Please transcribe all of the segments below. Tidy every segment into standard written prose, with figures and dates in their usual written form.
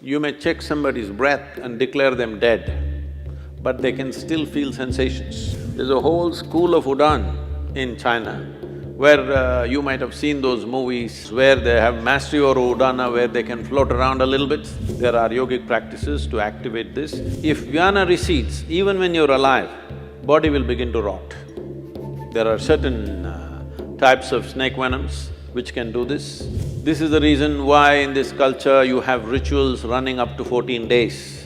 You may check somebody's breath and declare them dead, but they can still feel sensations. There's a whole school of Udan in China, where you might have seen those movies where they have mastery over Udana, where they can float around a little bit. There are yogic practices to activate this. If jnana recedes, even when you're alive, body will begin to rot. There are certain types of snake venoms which can do this. This is the reason why in this culture you have rituals running up to 14 days.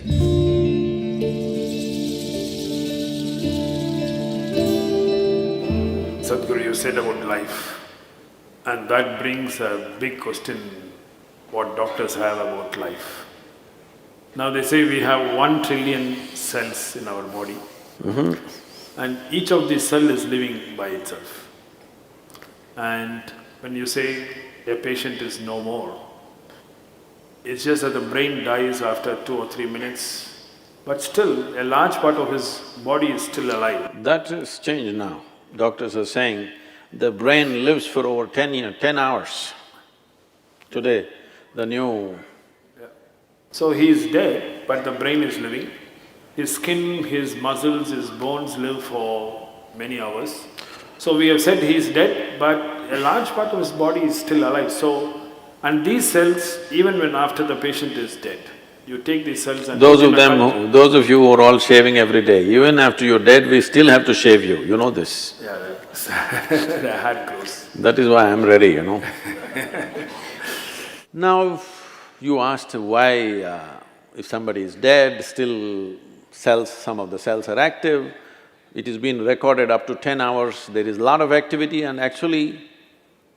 Sadhguru, you said about life, and that brings a big question what doctors have about life. Now they say we have 1 trillion cells in our body, and each of these cells is living by itself. And when you say a patient is no more, it's just that the brain dies after 2 or 3 minutes, but still a large part of his body is still alive. That has changed now. Doctors are saying the brain lives for over 10 hours. Today, the new… So he is dead, but the brain is living. His skin, his muscles, his bones live for many hours. So we have said he is dead, but a large part of his body is still alive. So, and these cells, even when after the patient is dead, you take these cells and… Those of you who are all shaving every day, even after you're dead, we still have to shave you, you know this. Yeah, the hair grows. That is why I'm ready, Now, you asked why if somebody is dead, still some of the cells are active. It has been recorded up to 10 hours, there is a lot of activity, and actually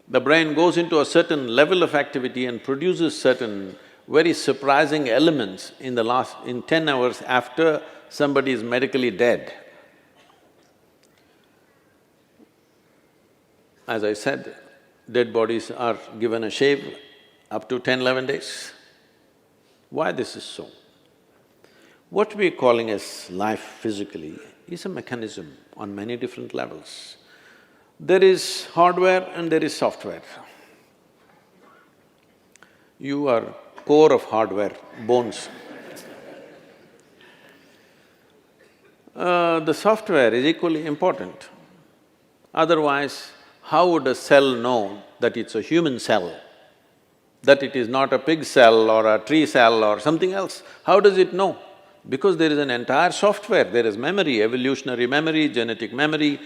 the brain goes into a certain level of activity and produces certain very surprising elements in 10 hours after somebody is medically dead. As I said, dead bodies are given a shave up to 10, 11 days. Why this is so? What we're calling as life physically is a mechanism on many different levels. There is hardware and there is software. You are core of hardware, bones. The software is equally important. Otherwise, how would a cell know that it's a human cell? That it is not a pig cell or a tree cell or something else? How does it know? Because there is an entire software, there is memory, evolutionary memory, genetic memory,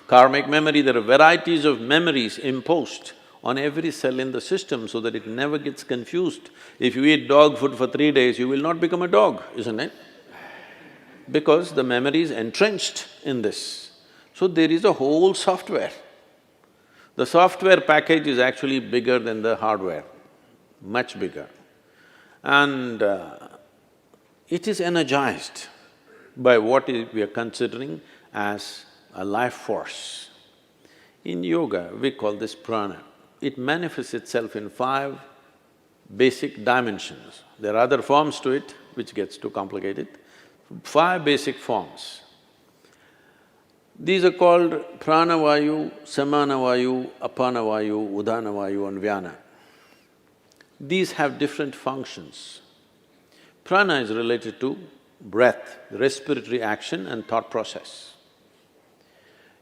karmic memory, there are varieties of memories imposed on every cell in the system so that it never gets confused. If you eat dog food for 3 days, you will not become a dog, isn't it? Because the memory is entrenched in this. So there is a whole software. The software package is actually bigger than the hardware, much bigger. And it is energized by what we are considering as a life force. In yoga, we call this prana. It manifests itself in 5 basic dimensions. There are other forms to it, which gets too complicated. 5 basic forms. These are called pranavayu, samanavayu, apanavayu, udanavayu and vyana. These have different functions. Prana is related to breath, respiratory action and thought process.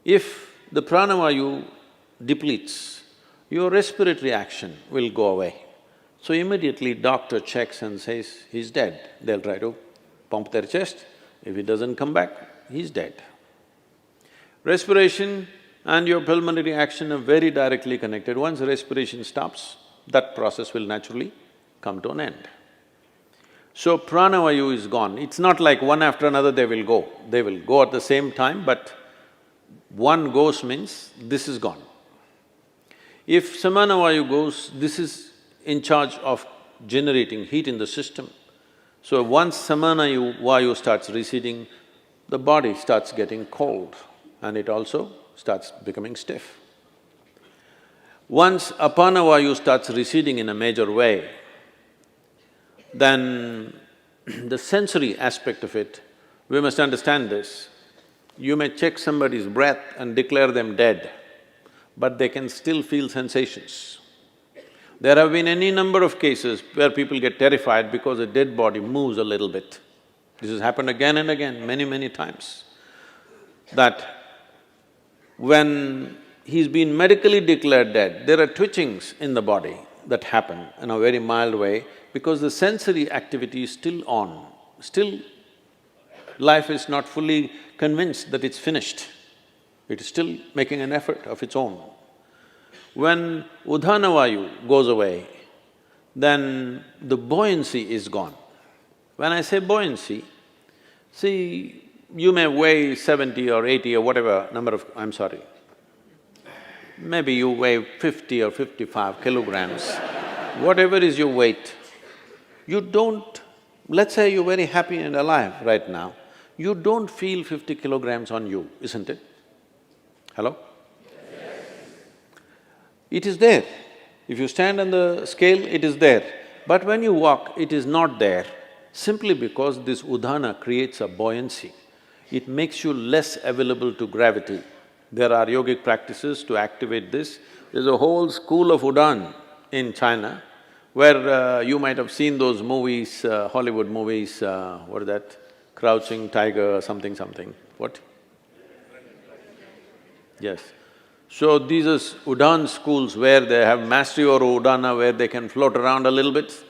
If the pranavayu depletes, your respiratory action will go away. So immediately doctor checks and says, he's dead. They'll try to pump their chest. If it doesn't come back, he's dead. Respiration and your pulmonary action are very directly connected. Once respiration stops, that process will naturally come to an end. So pranavayu is gone. It's not like one after another they will go. They will go at the same time, but one goes means this is gone. If samanavayu goes, this is in charge of generating heat in the system. So once samanavayu starts receding, the body starts getting cold and it also starts becoming stiff. Once apanavayu starts receding in a major way, then the sensory aspect of it, we must understand this. You may check somebody's breath and declare them dead, but they can still feel sensations. There have been any number of cases where people get terrified because a dead body moves a little bit. This has happened again and again, many times. That when he's been medically declared dead, there are twitchings in the body that happen in a very mild way because the sensory activity is still on. Still, life is not fully convinced that it's finished. It is still making an effort of its own. When Udhana Vayu goes away, then the buoyancy is gone. When I say buoyancy, see, you may weigh 70 or 80 or whatever number of… I'm sorry, maybe you weigh 50 or 55 kilograms, whatever is your weight, you don't… Let's say you're very happy and alive right now, you don't feel 50 kilograms on you, isn't it? Hello? Yes. It is there. If you stand on the scale, it is there. But when you walk, it is not there, simply because this udhana creates a buoyancy. It makes you less available to gravity. There are yogic practices to activate this. There's a whole school of Udan in China, where you might have seen those movies, Hollywood movies, what is that? Crouching Tiger, something. What? Yes. So these are Udan schools where they have mastery over Udana, where they can float around a little bit.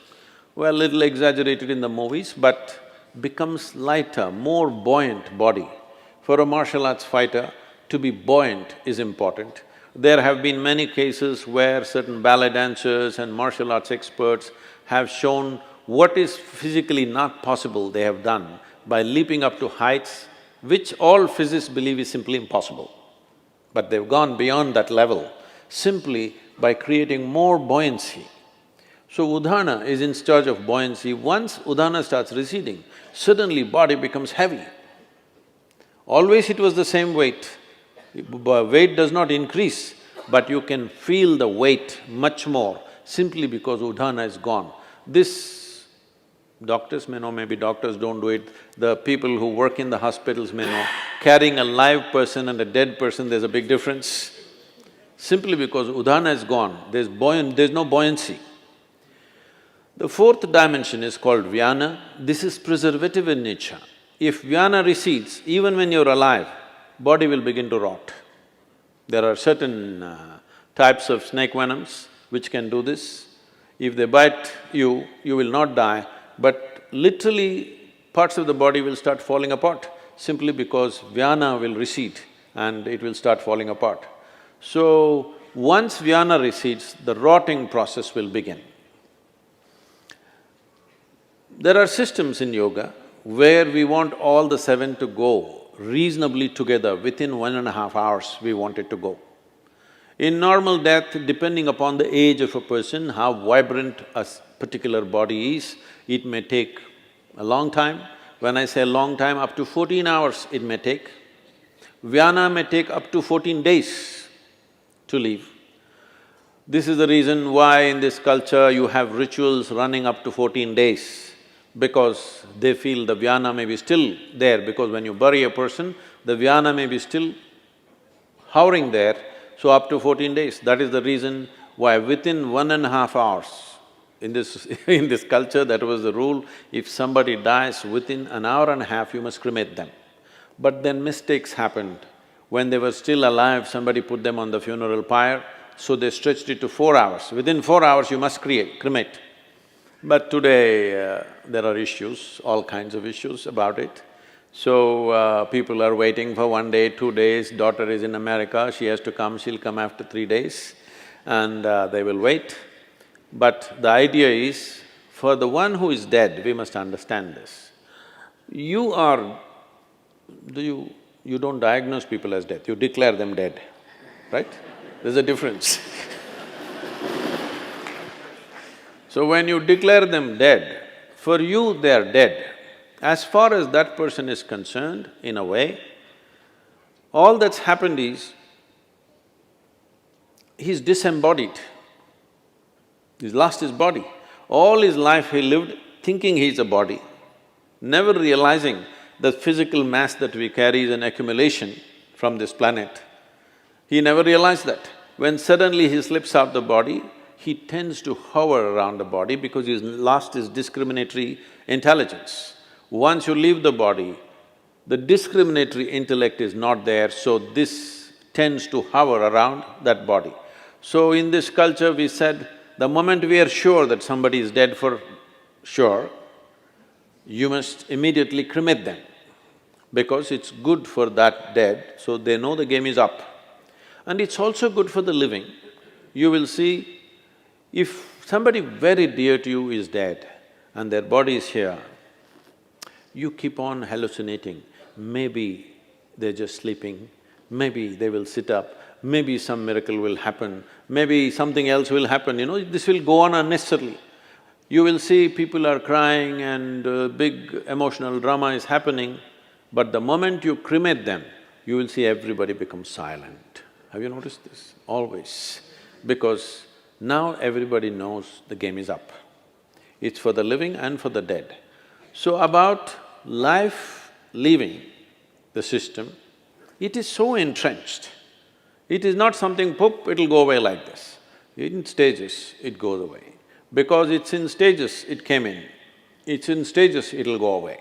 Well, little exaggerated in the movies, but becomes lighter, more buoyant body. For a martial arts fighter, to be buoyant is important. There have been many cases where certain ballet dancers and martial arts experts have shown what is physically not possible they have done by leaping up to heights which all physicists believe is simply impossible. But they've gone beyond that level simply by creating more buoyancy. So Udhana is in charge of buoyancy. Once Udhana starts receding, suddenly body becomes heavy. Always it was the same weight. Weight does not increase, but you can feel the weight much more simply because Udhana is gone. This, doctors may know, maybe doctors don't do it, the people who work in the hospitals may know, carrying a live person and a dead person, there's a big difference. Simply because Udhana is gone, there's no buoyancy. The fourth dimension is called Vyana. This is preservative in nature. If Vyana recedes, even when you're alive, body will begin to rot. There are certain types of snake venoms which can do this. If they bite you, you will not die, but literally parts of the body will start falling apart simply because Vyana will recede and it will start falling apart. So, once Vyana recedes, the rotting process will begin. There are systems in yoga where we want all the seven to go reasonably together, within 1.5 hours we want it to go. In normal death, depending upon the age of a person, how vibrant a particular body is, it may take a long time. When I say long time, up to 14 hours it may take. Vyana may take up to 14 days to leave. This is the reason why in this culture you have rituals running up to 14 days, because they feel the Vyana may be still there, because when you bury a person, the Vyana may be still hovering there, so up to 14 days. That is the reason why within 1.5 hours, in this culture, that was the rule, if somebody dies within an hour and a half, you must cremate them. But then mistakes happened. When they were still alive, somebody put them on the funeral pyre, so they stretched it to 4 hours. Within 4 hours, you must cremate. But today, there are issues, all kinds of issues about it. So, people are waiting for 1 day, 2 days, daughter is in America, she has to come, she'll come after 3 days, and they will wait. But the idea is, for the one who is dead, we must understand this. You don't diagnose people as dead, you declare them dead, right? There's a difference. So when you declare them dead, for you they are dead. As far as that person is concerned, in a way, all that's happened is, he's disembodied. He's lost his body. All his life he lived thinking he's a body, never realizing the physical mass that we carry is an accumulation from this planet. He never realized that. When suddenly he slips out the body, he tends to hover around the body because he's lost his discriminatory intelligence. Once you leave the body, the discriminatory intellect is not there, so this tends to hover around that body. So in this culture we said, the moment we are sure that somebody is dead for sure, you must immediately cremate them, because it's good for that dead, so they know the game is up. And it's also good for the living. You will see, if somebody very dear to you is dead and their body is here, you keep on hallucinating, maybe they're just sleeping, maybe they will sit up, maybe some miracle will happen, maybe something else will happen, this will go on unnecessarily. You will see people are crying and big emotional drama is happening, but the moment you cremate them, you will see everybody become silent. Have you noticed this? Always. Because now everybody knows the game is up. It's for the living and for the dead. So about life leaving the system, it is so entrenched. It is not something, poop, it'll go away like this. In stages, it goes away. Because it's in stages, it came in. It's in stages, it'll go away.